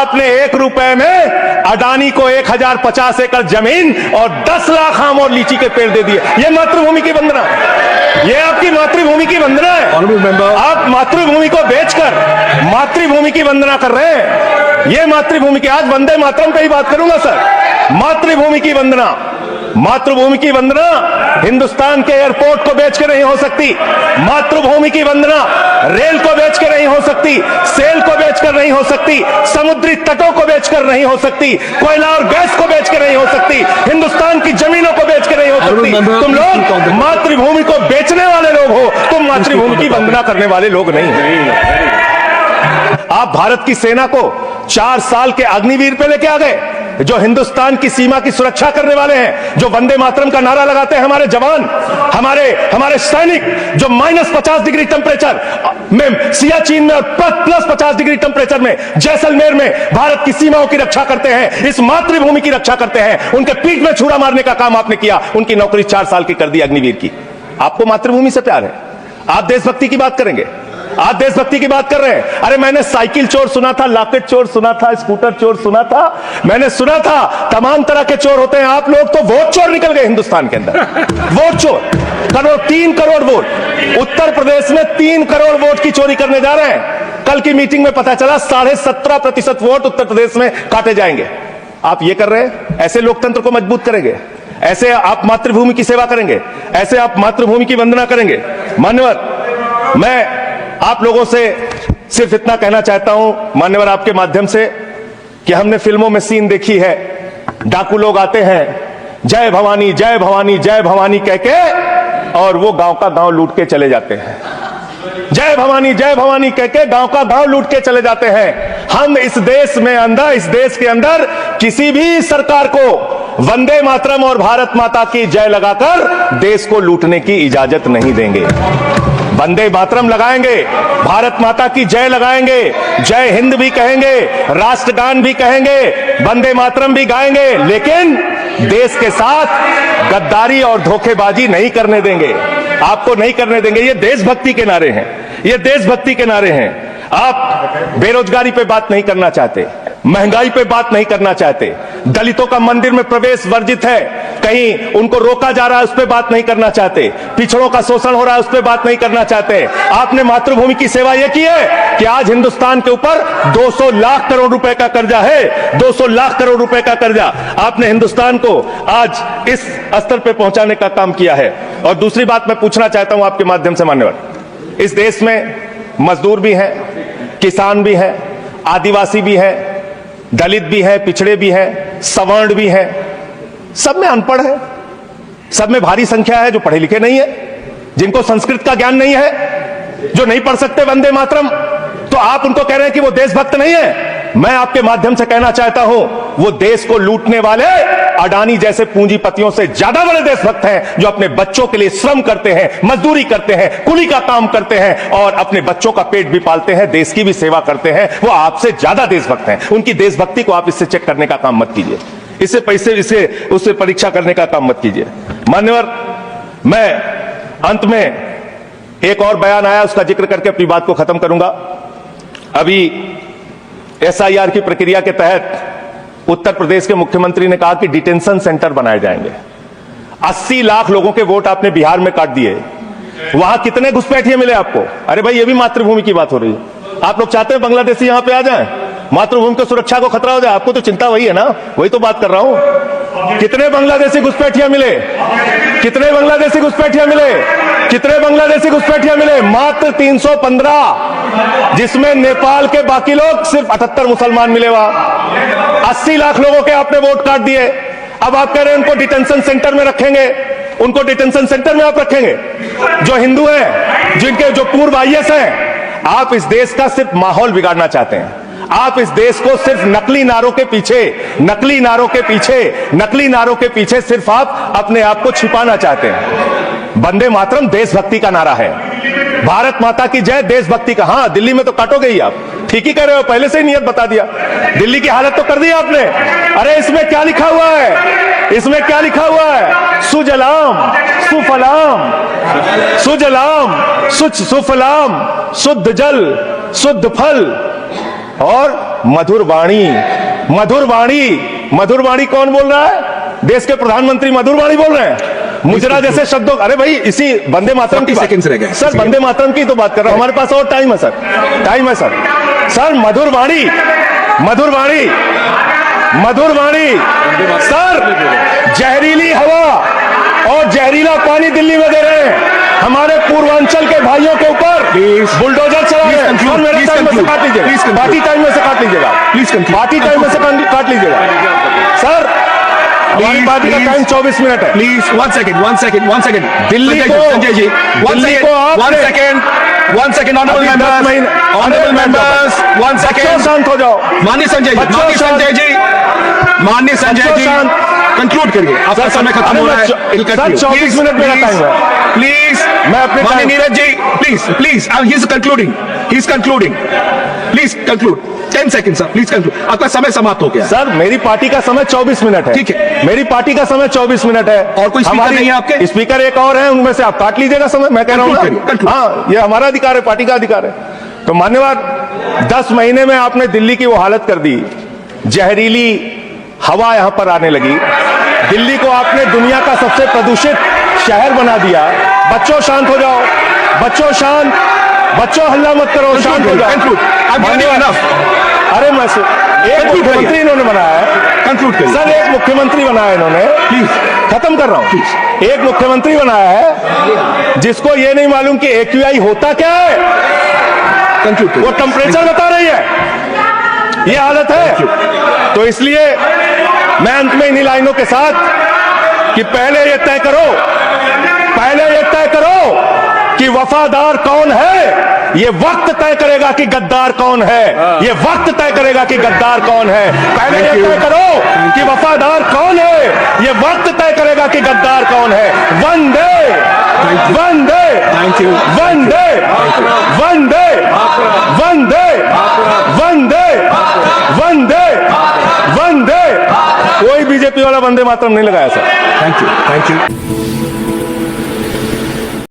आपने 1 रुपए में अडानी को 1050 एकड़ जमीन और 10 लाख आम और लीची के पेड़ दे दिए। ये मातृभूमि की वंदना, ये आपकी मातृभूमि की वंदना है। आप मातृभूमि को बेचकर मातृभूमि की वंदना कर रहे हैं। ये मातृभूमि की, आज वंदे मातरम पे ही बात करूंगा सर। मातृभूमि की वंदना, मातृभूमि की वंदना हिंदुस्तान के एयरपोर्ट को बेच के नहीं हो सकती। मातृभूमि की वंदना रेल को बेच के नहीं हो सकती, सेल को बेचकर नहीं हो सकती, समुद्री तटों को बेचकर नहीं हो सकती, कोयला और गैस को बेच के नहीं हो सकती, हिंदुस्तान की जमीनों को बेच के नहीं हो सकती। तुम लोग मातृभूमि को बेचने वाले लोग हो, तुम मातृभूमि की वंदना करने वाले लोग नहीं हो। आप भारत की सेना को 4 साल के अग्निवीर पे लेके आ गए, जो हिंदुस्तान की सीमा की सुरक्षा करने वाले हैं, जो वंदे मातरम का नारा लगाते हैं हमारे जवान, हमारे सैनिक, जो -50 डिग्री टेंपरेचर में सियाचिन में और +50 डिग्री टेंपरेचर में जैसलमेर में भारत की सीमाओं की रक्षा करते हैं, इस मातृभूमि की रक्षा करते हैं। उनके पीठ में छुरा मारने का काम आपने किया, उनकी नौकरी 4 साल की कर दी अग्निवीर की। आपको मातृभूमि से प्यार है, आप देशभक्ति की बात करेंगे, आप देशभक्ति की बात कर रहे हैं। अरे मैंने साइकिल चोर सुना था, लॉकेट चोर सुना था, स्कूटर चोर सुना था, मैंने सुना था तमाम तरह के चोर होते हैं। आप लोग तो वोट चोर निकल गए हिंदुस्तान के अंदर। वोट चोर, 3 करोड़ वोट उत्तर प्रदेश में 3 करोड़ वोट की चोरी करने जा रहे हैं। कल की मीटिंग में पता चला 17.5% वोट उत्तर प्रदेश में काटे जाएंगे। आप ये कर रहे हैं, ऐसे लोकतंत्र को मजबूत करेंगे? ऐसे आप मातृभूमि की सेवा करेंगे? ऐसे आप मातृभूमि की वंदना करेंगे? मान्यवर, मैं आप लोगों से सिर्फ इतना कहना चाहता हूं मान्यवर, आपके माध्यम से, कि हमने फिल्मों में सीन देखी है, डाकू लोग आते हैं, जय भवानी जय भवानी जय भवानी कह के, और वो गांव का गांव लूट के चले जाते हैं। जय भवानी कह के गांव का गांव लूट के चले जाते हैं। हम इस देश के अंदर किसी भी सरकार को वंदे मातरम और भारत माता की जय लगाकर देश को लूटने की इजाजत नहीं देंगे। वंदे मातरम लगाएंगे, भारत माता की जय लगाएंगे, जय हिंद भी कहेंगे, राष्ट्रगान भी कहेंगे, वंदे मातरम भी गाएंगे, लेकिन देश के साथ गद्दारी और धोखेबाजी नहीं करने देंगे। आपको नहीं करने देंगे। ये देशभक्ति के नारे हैं, ये देशभक्ति के नारे हैं। आप बेरोजगारी पे बात नहीं करना चाहते, महंगाई पे बात नहीं करना चाहते, दलितों का मंदिर में प्रवेश वर्जित है, कहीं उनको रोका जा रहा है, उस पर बात नहीं करना चाहते, पिछड़ों का शोषण हो रहा है, उस पर बात नहीं करना चाहते। आपने मातृभूमि की सेवा यह की है कि आज हिंदुस्तान के ऊपर 200 लाख करोड़ रुपए का कर्जा है, 200 लाख करोड़ रुपए का कर्जा। आपने हिंदुस्तान को आज इस स्तर पर पहुंचाने का काम किया है। और दूसरी बात मैं पूछना चाहता हूं आपके माध्यम से मान्यवर, इस देश में मजदूर भी हैं, किसान भी हैं, आदिवासी भी हैं, दलित भी है, पिछड़े भी हैं, सवर्ण भी हैं, सब में अनपढ़ है, सब में भारी संख्या है जो पढ़े लिखे नहीं है, जिनको संस्कृत का ज्ञान नहीं है, जो नहीं पढ़ सकते वंदे मातरम। तो आप उनको कह रहे हैं कि वो देशभक्त नहीं है। मैं आपके माध्यम से कहना चाहता हूं, वो देश को लूटने वाले अडानी जैसे पूंजीपतियों से ज्यादा बड़े देशभक्त हैं, जो अपने बच्चों के लिए श्रम करते हैं, मजदूरी करते हैं, कुली का काम करते हैं और अपने बच्चों का पेट भी पालते हैं, देश की भी सेवा करते हैं। वो आपसे ज्यादा देशभक्त हैं। उनकी देशभक्ति को आप इससे चेक करने का काम मत कीजिए, उससे परीक्षा करने का काम मत कीजिए। मान्यवर, मैं अंत में एक और बयान आया, उसका जिक्र करके अपनी बात को खत्म करूंगा। अभी SIR की प्रक्रिया के तहत उत्तर प्रदेश के मुख्यमंत्री ने कहा कि डिटेंशन सेंटर बनाए जाएंगे। 80 लाख लोगों के वोट आपने बिहार में काट दिए, वहां कितने घुसपैठिए मिले आपको? अरे भाई, ये भी मातृभूमि की बात हो रही है। आप लोग चाहते हैं बांग्लादेशी यहां पे आ जाएं, मातृभूमि की सुरक्षा को खतरा हो जाए? आपको तो चिंता वही है ना, वही तो बात कर रहा हूं। कितने बांग्लादेशी घुसपैठिया मिले? कितने बांग्लादेशी घुसपैठिया मिले? कितने बांग्लादेशी घुसपैठिया मिले? मात्र 315, जिसमें नेपाल के बाकी लोग सिर्फ 78 मुसलमान मिले। वहां 80 लाख लोगों के आपने वोट काट दिए। अब आप कह रहे हैं उनको डिटेंशन सेंटर में रखेंगे, उनको डिटेंशन सेंटर में आप रखेंगे जो हिंदू हैं, जिनके जो पूर्व IAS हैं। आप इस देश का सिर्फ माहौल बिगाड़ना चाहते हैं। आप इस देश को सिर्फ नकली नारों के पीछे सिर्फ आप अपने आप को छिपाना चाहते हैं। वंदे मातरम देशभक्ति का नारा है, भारत माता की जय देशभक्ति का। हाँ, दिल्ली में तो काटोगे ही आप, ठीक ही कर रहे हो, पहले से ही नियत बता दिया। दिल्ली की हालत तो कर दी आपने। अरे इसमें क्या लिखा हुआ है? इसमें क्या लिखा हुआ है? सुजलाम सुफलाम, सुजलाम सुफलाम, शुद्ध जल शुद्ध फल और मधुर वाणी, मधुर वाणी, मधुर वाणी कौन बोल रहा है? देश के प्रधानमंत्री मधुर वाणी बोल रहे हैं। मुजरा जैसे शब्दों, अरे भाई इसी वंदे मातरम की सेकंड्स रह गए सर, वंदे मातरम की तो बात कर रहा हूं, हमारे पास और टाइम है सर, टाइम है सर। सर मधुर वाणी, मधुर वाणी, मधुर वाणी, सर जहरीली हवा और जहरीला पानी दिल्ली में दे रहे हैं, हमारे पूर्वांचल के भाइयों के ऊपर बुलडोजर चला रहे हैं। सर मेरे टाइम में से काट लीजिएगा, बाकी टाइम में से काट लीजिएगा, बाकी टाइम में से काट लीजिएगा। सर हमारी पार्टी का टाइम 24 मिनट है। प्लीज वन सेकंड दिल्ली को, संजय जी दिल्ली को one second honourable members one second शांत हो जाओ। माननीय संजय जी कंक्लूड करिए, आपका समय खत्म हो रहा है। सर 24 मिनट मेरा टाइम है, प्लीज। मैं अपने माननीय Neeraj ji please he is concluding please conclude 10 second sir, please conclude, आपका समय समाप्त हो गया। सर मेरी पार्टी का समय 24 मिनट है, ठीक है, मेरी पार्टी का समय 24 मिनट है। और कोई स्पीकर नहीं है आपके? स्पीकर एक और है, उनमें से आप काट लीजिएगा समय, मैं कह रहा हूं Conclude ना, हाँ ये हमारा अधिकार है, पार्टी का अधिकार है। तो मान्यवर 10 महीने में आपने दिल्ली की वो हालत कर दी, जहरीली हवा यहां पर आने लगी, दिल्ली को आपने दुनिया का सबसे प्रदूषित शहर बना दिया। बच्चों शांत हो जाओ, बच्चों शांत, बच्चों हल्ला मत करो, शांत हो जाओ। अरे मैं एक मुख्यमंत्री इन्होंने बनाया है, कंक्लूड करिए सर, एक मुख्यमंत्री बनाया इन्होंने, प्लीज खत्म कर रहा हूं। एक मुख्यमंत्री बनाया है जिसको ये नहीं मालूम कि AQI होता क्या है, कंक्लूड वो टेम्परेचर बता रही है, ये हालत है। तो इसलिए मैं अंत में इन्हीं लाइनों के साथ कि पहले ये तय करो कि वफादार कौन है, ये वक्त तय करेगा कि गद्दार कौन है, ये वक्त तय करेगा कि गद्दार कौन है। पहले ये तय करो कि वफादार कौन है, ये वक्त तय करेगा कि गद्दार कौन है। वंदे वंदे वंदे वंदे वंदे वंदे वंदे वंदे। कोई बीजेपी वाला वंदे मातरम नहीं लगाया सर। Thank you.